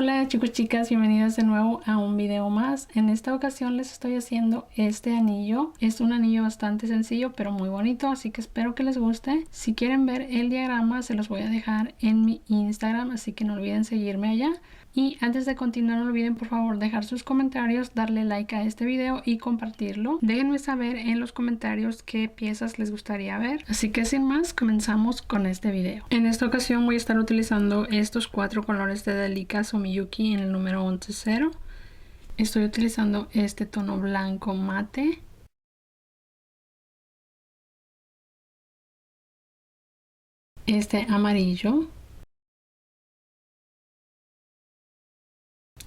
Hola chicos, chicas, bienvenidos de nuevo a un video más. En esta ocasión les estoy haciendo este anillo. Es un anillo bastante sencillo pero muy bonito, así que espero que les guste. Si quieren ver el diagrama se los voy a dejar en mi Instagram, así que no olviden seguirme allá. Y antes de continuar no olviden por favor dejar sus comentarios, darle like a este video y compartirlo. Déjenme saber en los comentarios qué piezas les gustaría ver. Así que sin más, comenzamos con este video. En esta ocasión voy a estar utilizando estos 4 colores de Delica Sumiyuki en el número 11-0. Estoy utilizando este tono blanco mate, este amarillo,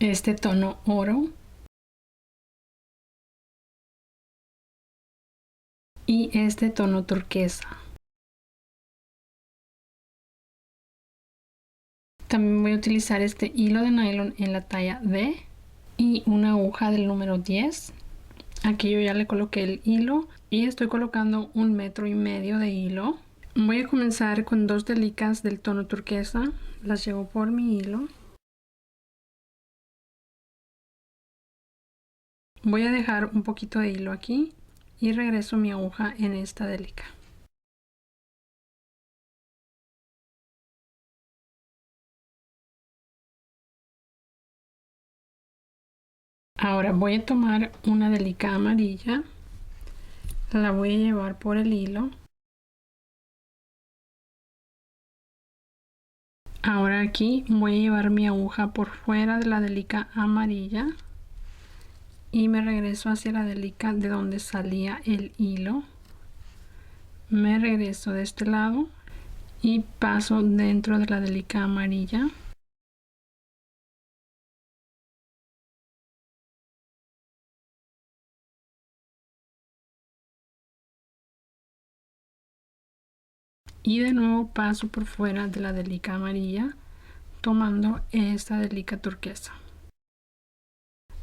este tono oro y este tono turquesa. También voy a utilizar este hilo de nylon en la talla D y una aguja del número 10. Aquí yo ya le coloqué el hilo y estoy colocando 1,5 metros de hilo. Voy a comenzar con 2 delicas del tono turquesa, las llevo por mi hilo. Voy a dejar un poquito de hilo aquí y regreso mi aguja en esta delica. Ahora voy a tomar una delica amarilla, la voy a llevar por el hilo. Ahora aquí voy a llevar mi aguja por fuera de la delica amarilla y me regreso hacia la delica de donde salía el hilo. Me regreso de este lado y paso dentro de la delica amarilla. Y de nuevo paso por fuera de la delica amarilla tomando esta delica turquesa.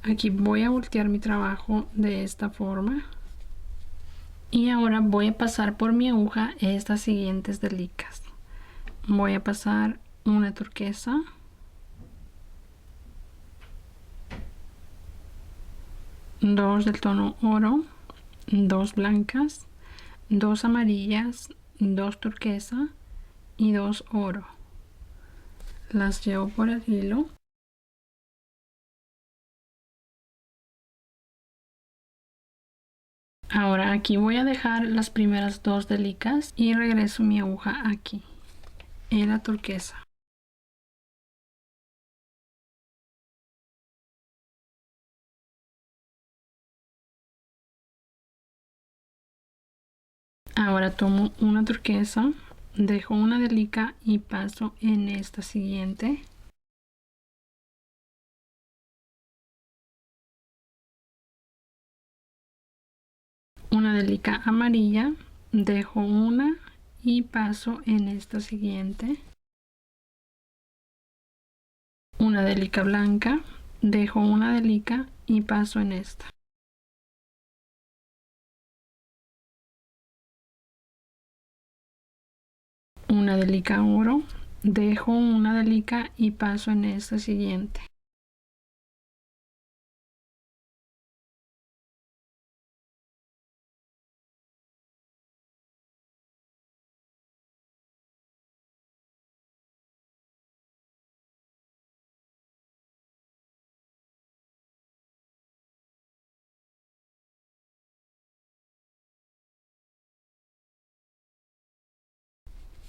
Aquí voy a voltear mi trabajo de esta forma y ahora voy a pasar por mi aguja estas siguientes delicas. Voy a pasar una turquesa, dos del tono oro, dos blancas, dos amarillas, dos turquesa y dos oro. Las llevo por el hilo. Ahora aquí voy a dejar las primeras 2 delicas y regreso mi aguja aquí en la turquesa. Ahora tomo una turquesa, dejo una delica y paso en esta siguiente. Una delica amarilla, dejo una y paso en esta siguiente. Una delica blanca, dejo una delica y paso en esta. Una delica oro, dejo una delica y paso en esta siguiente.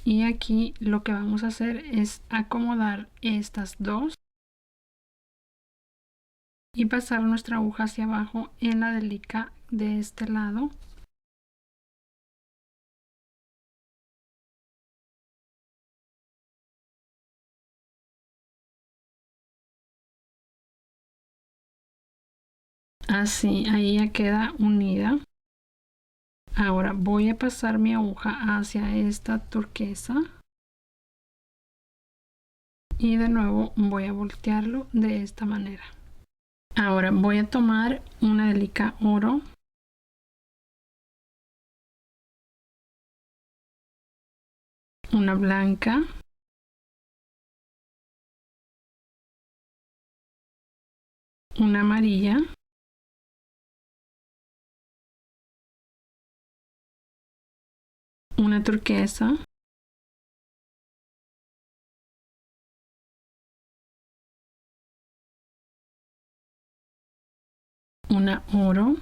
Y aquí lo que vamos a hacer es acomodar estas dos y pasar nuestra aguja hacia abajo en la delica de este lado. Así, ahí ya queda unida. Ahora voy a pasar mi aguja hacia esta turquesa y de nuevo voy a voltearlo de esta manera. Ahora voy a tomar una delica oro, una blanca una amarilla, una turquesa, una oro,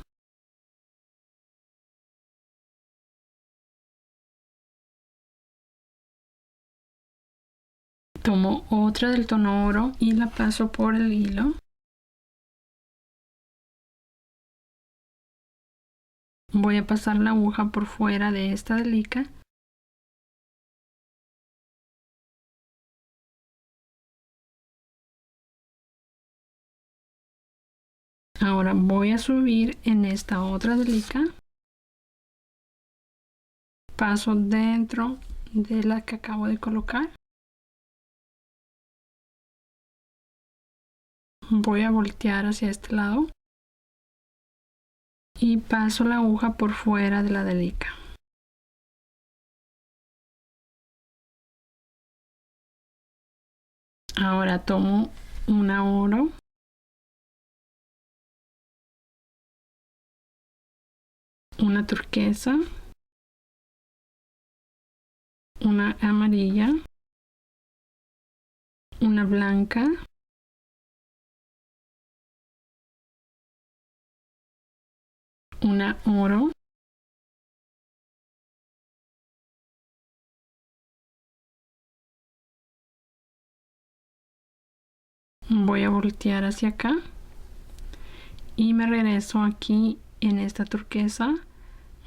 tomo otra del tono oro y la paso por el hilo. Voy a pasar la aguja por fuera de esta delica. Ahora voy a subir en esta otra delica. Paso dentro de la que acabo de colocar. Voy a voltear hacia este lado y paso la aguja por fuera de la delica. Ahora tomo una oro, una turquesa, una amarilla, una blanca, una oro, voy a voltear hacia acá y me regreso aquí en esta turquesa.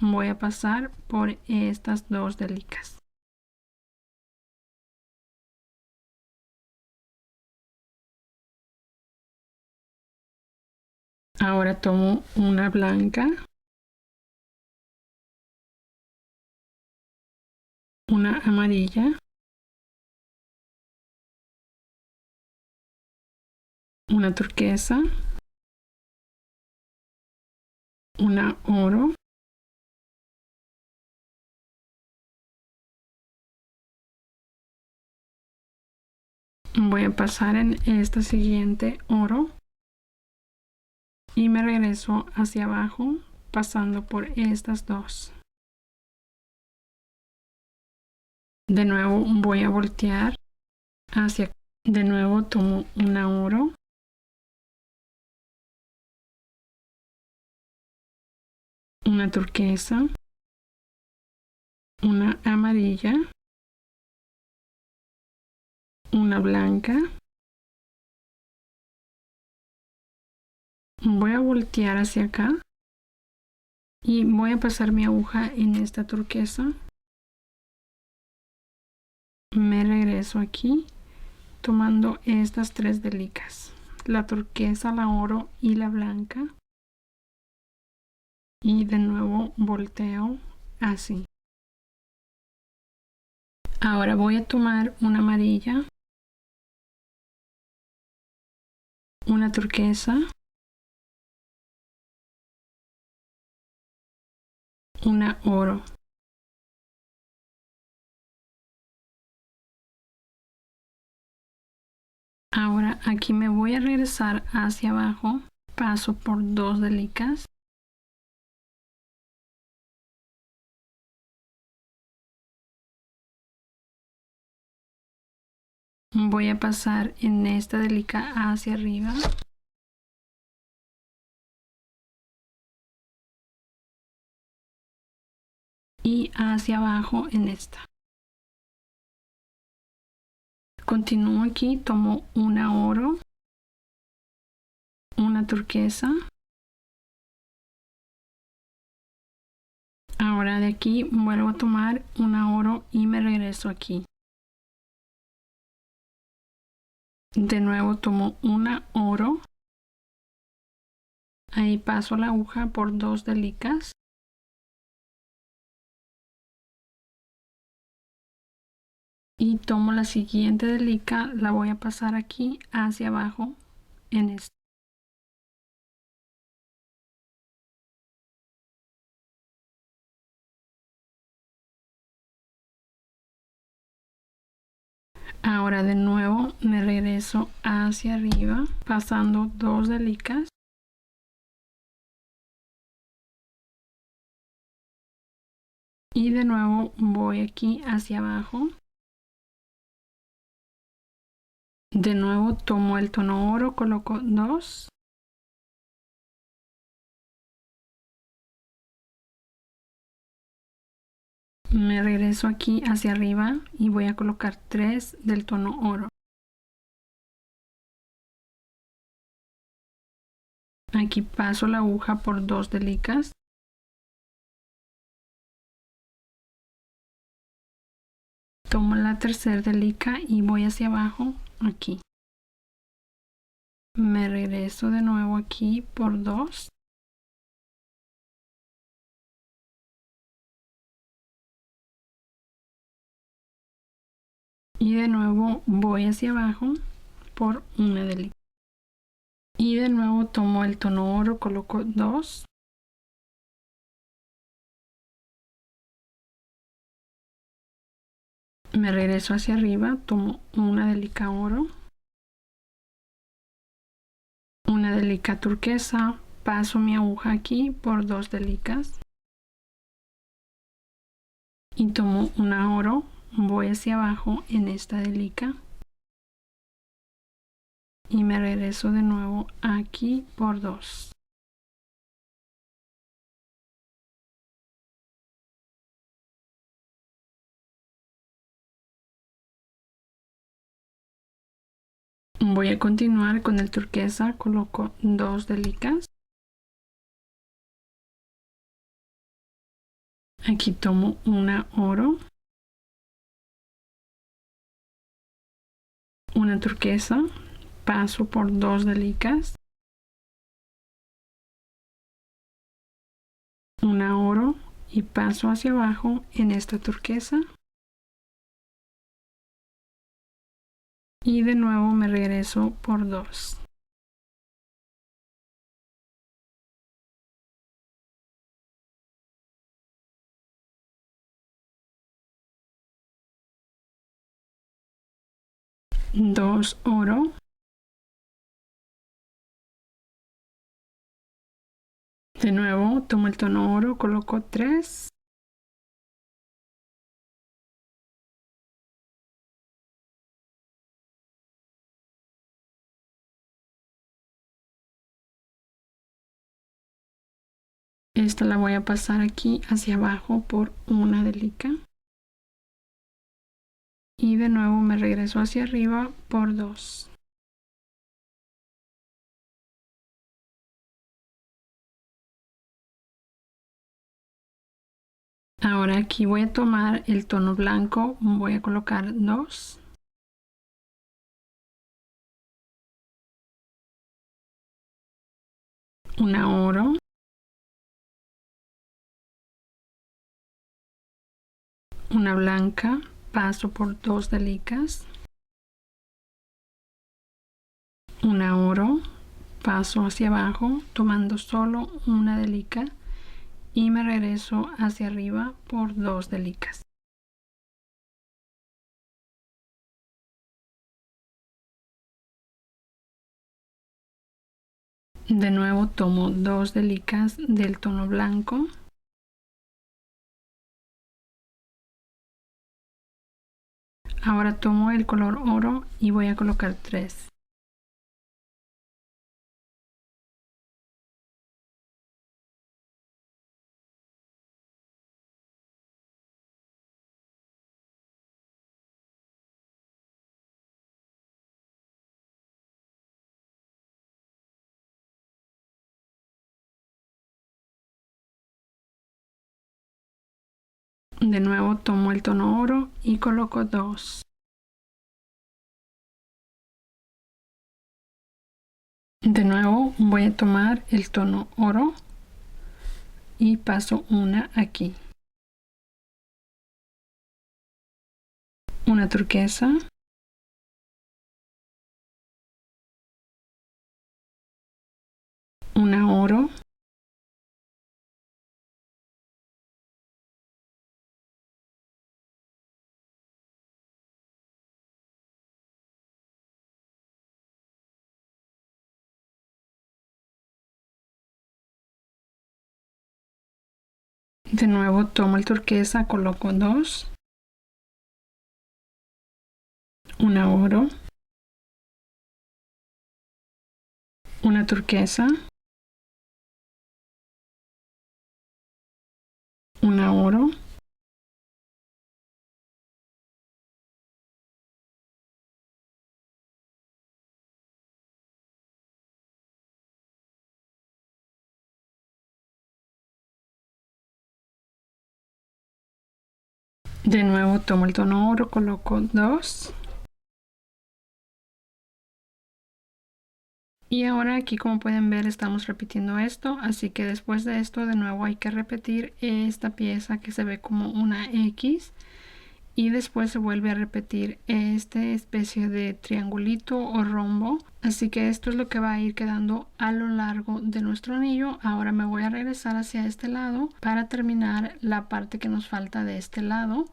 Voy a pasar por estas dos delicas. Ahora tomo una blanca, una amarilla, una turquesa, una oro, voy a pasar en esta siguiente oro y me regreso hacia abajo pasando por estas dos. De nuevo voy a voltear hacia acá. De nuevo tomo una oro, una turquesa, una amarilla, una blanca. Voy a voltear hacia acá y voy a pasar mi aguja en esta turquesa. Me regreso aquí tomando estas tres delicas, la turquesa, la oro y la blanca, y de nuevo volteo así. Ahora voy a tomar una amarilla, una turquesa, una oro. Ahora aquí me voy a regresar hacia abajo, paso por dos delicas. Voy a pasar en esta delica hacia arriba. Y hacia abajo en esta. Continúo aquí, tomo una oro, una turquesa. Ahora de aquí vuelvo a tomar una oro y me regreso aquí. De nuevo tomo una oro. Ahí paso la aguja por dos delicas. Y tomo la siguiente delica, la voy a pasar aquí hacia abajo en esta. Ahora de nuevo me regreso hacia arriba pasando 2 delicas. Y de nuevo voy aquí hacia abajo. De nuevo tomo el tono oro, coloco 2. Me regreso aquí hacia arriba y voy a colocar 3 del tono oro. Aquí paso la aguja por 2 delicas. Tomo la tercera delica y voy hacia abajo aquí. Me regreso de nuevo aquí por 2. Y de nuevo voy hacia abajo por una delica. Y de nuevo tomo el tono oro, coloco 2. Me regreso hacia arriba, tomo una delica oro, una delica turquesa, paso mi aguja aquí por 2 delicas y tomo una oro, voy hacia abajo en esta delica y me regreso de nuevo aquí por 2. Voy a continuar con el turquesa, coloco 2 delicas. Aquí tomo una oro, una turquesa, paso por 2 delicas, una oro y paso hacia abajo en esta turquesa. Y de nuevo me regreso por 2. Dos oro, de nuevo tomo el tono oro, coloco 3. Esta la voy a pasar aquí hacia abajo por una delica. Y de nuevo me regreso hacia arriba por 2. Ahora aquí voy a tomar el tono blanco, voy a colocar 2. Una oro. Una blanca, paso por 2 delicas. Una oro, paso hacia abajo tomando solo una delica y me regreso hacia arriba por 2 delicas. De nuevo tomo 2 delicas del tono blanco. Ahora tomo el color oro y voy a colocar 3. De nuevo tomo el tono oro y coloco 2. De nuevo voy a tomar el tono oro y paso una aquí. Una turquesa. Una oro. De nuevo tomo el turquesa, coloco 2, una oro, una turquesa, una oro, de nuevo tomo el tono oro, coloco 2. Y ahora aquí, como pueden ver, estamos repitiendo esto, así que después de esto de nuevo hay que repetir esta pieza que se ve como una X, y después se vuelve a repetir esta especie de triangulito o rombo, así que esto es lo que va a ir quedando a lo largo de nuestro anillo. Ahora me voy a regresar hacia este lado para terminar la parte que nos falta de este lado,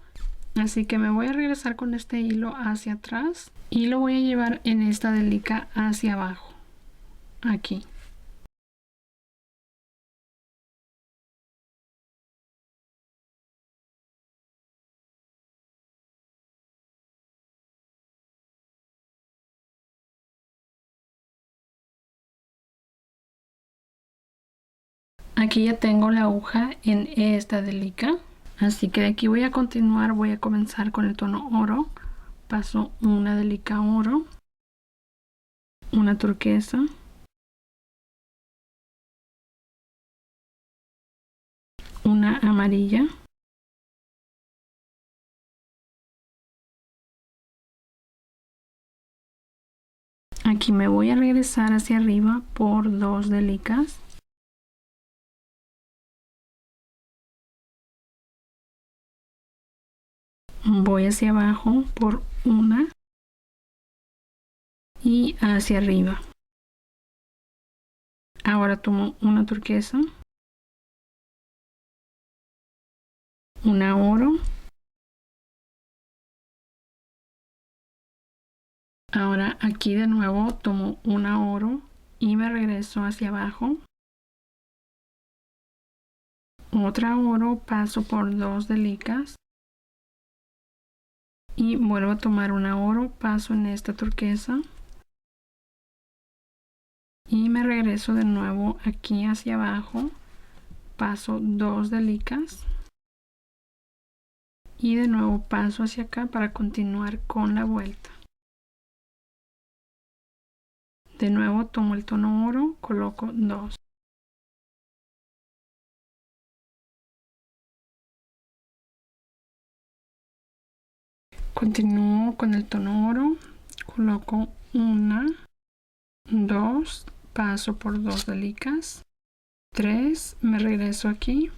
así que me voy a regresar con este hilo hacia atrás y lo voy a llevar en esta delica hacia abajo, aquí. Aquí ya tengo la aguja en esta delica, así que de aquí voy a continuar, voy a comenzar con el tono oro. Paso una delica oro, una turquesa, una amarilla, aquí me voy a regresar hacia arriba por 2 delicas, voy hacia abajo por una y hacia arriba. Ahora tomo una turquesa, una oro, ahora aquí de nuevo tomo una oro y me regreso hacia abajo, otra oro, paso por 2 delicas y vuelvo a tomar una oro, paso en esta turquesa y me regreso de nuevo aquí hacia abajo, paso 2 delicas y de nuevo paso hacia acá para continuar con la vuelta. De nuevo tomo el tono oro, coloco 2. Continúo con el tono oro, coloco una, 2, paso por 2 delicas, 3, me regreso aquí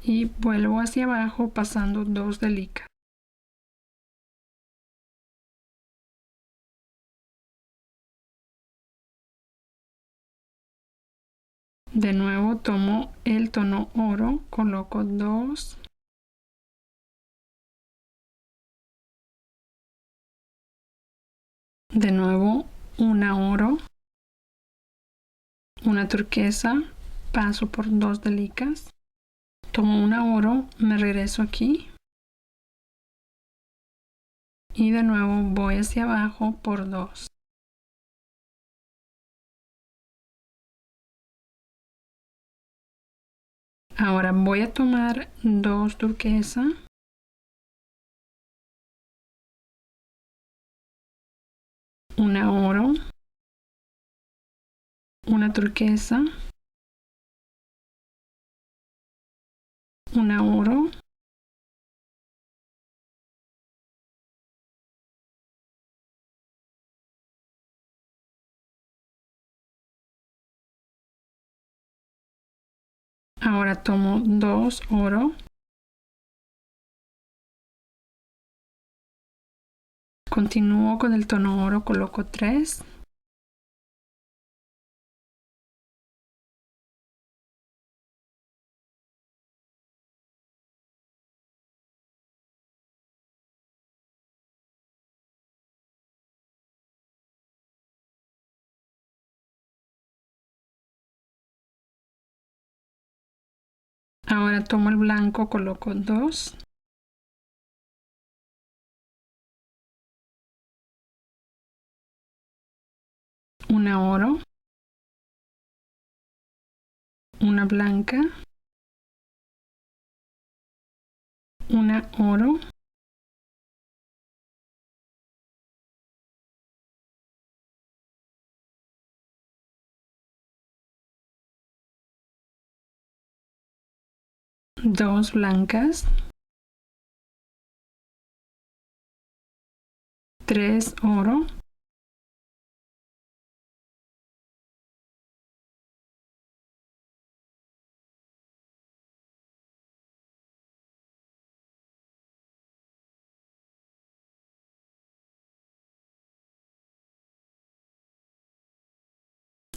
y vuelvo hacia abajo pasando 2 delicas. De nuevo tomo el tono oro, coloco 2, de nuevo una oro, una turquesa, paso por 2 delicas, tomo una oro, me regreso aquí y de nuevo voy hacia abajo por 2. Ahora voy a tomar 2 turquesa, una oro, una turquesa, una oro, ahora tomo 2 oro, continúo con el tono oro, coloco 3, Ahora tomo el blanco, coloco 2. Una oro. Una blanca. Una oro. Dos blancas. 3 oro.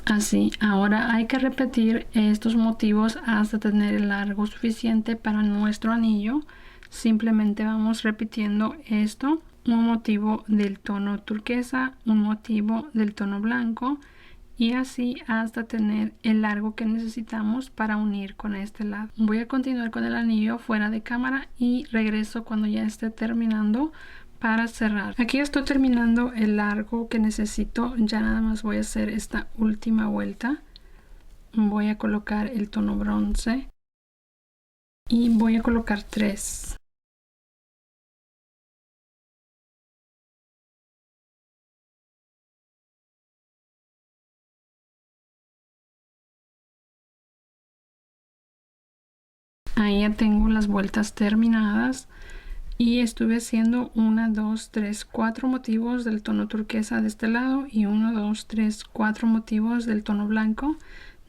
Así, ahora hay que repetir estos motivos hasta tener el largo suficiente para nuestro anillo. Simplemente vamos repitiendo esto: un motivo del tono turquesa, un motivo del tono blanco, y así hasta tener el largo que necesitamos para unir con este lado. Voy a continuar con el anillo fuera de cámara y regreso cuando ya esté terminando para cerrar. Aquí estoy terminando el largo que necesito, ya nada más voy a hacer esta última vuelta. Voy a colocar el tono bronce y voy a colocar 3. Ahí ya tengo las vueltas terminadas y estuve haciendo 1, 2, 3, 4 motivos del tono turquesa de este lado y 1, 2, 3, 4 motivos del tono blanco.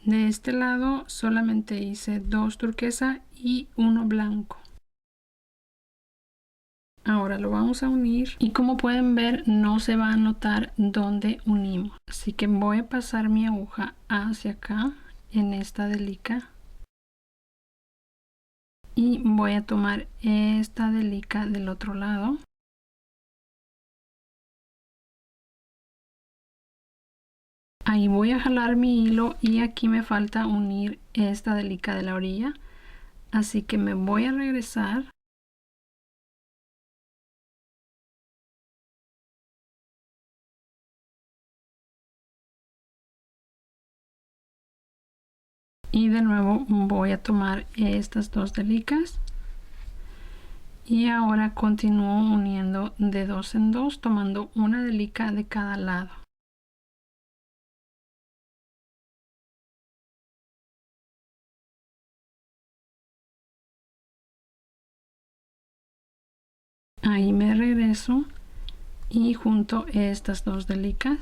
De este lado solamente hice 2 turquesa y 1 blanco. Ahora lo vamos a unir y como pueden ver no se va a notar dónde unimos. Así que voy a pasar mi aguja hacia acá en esta delica. Y voy a tomar esta delica del otro lado. Ahí voy a jalar mi hilo y aquí me falta unir esta delica de la orilla. Así que me voy a regresar. Y de nuevo voy a tomar estas dos delicas. Y ahora continúo uniendo de 2 en 2, tomando una delica de cada lado. Ahí me regreso y junto estas dos delicas.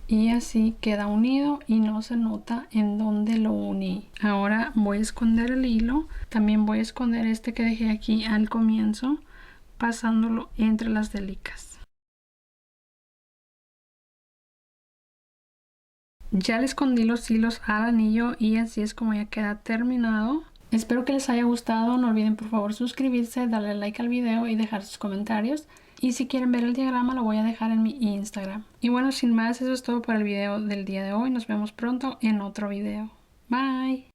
Y así queda unido y no se nota en dónde lo uní. Ahora voy a esconder el hilo. También voy a esconder este que dejé aquí al comienzo, pasándolo entre las delicas. Ya le escondí los hilos al anillo y así es como ya queda terminado. Espero que les haya gustado. No olviden por favor suscribirse, darle like al video y dejar sus comentarios. Y si quieren ver el diagrama lo voy a dejar en mi Instagram. Y bueno, sin más, eso es todo por el video del día de hoy. Nos vemos pronto en otro video. Bye.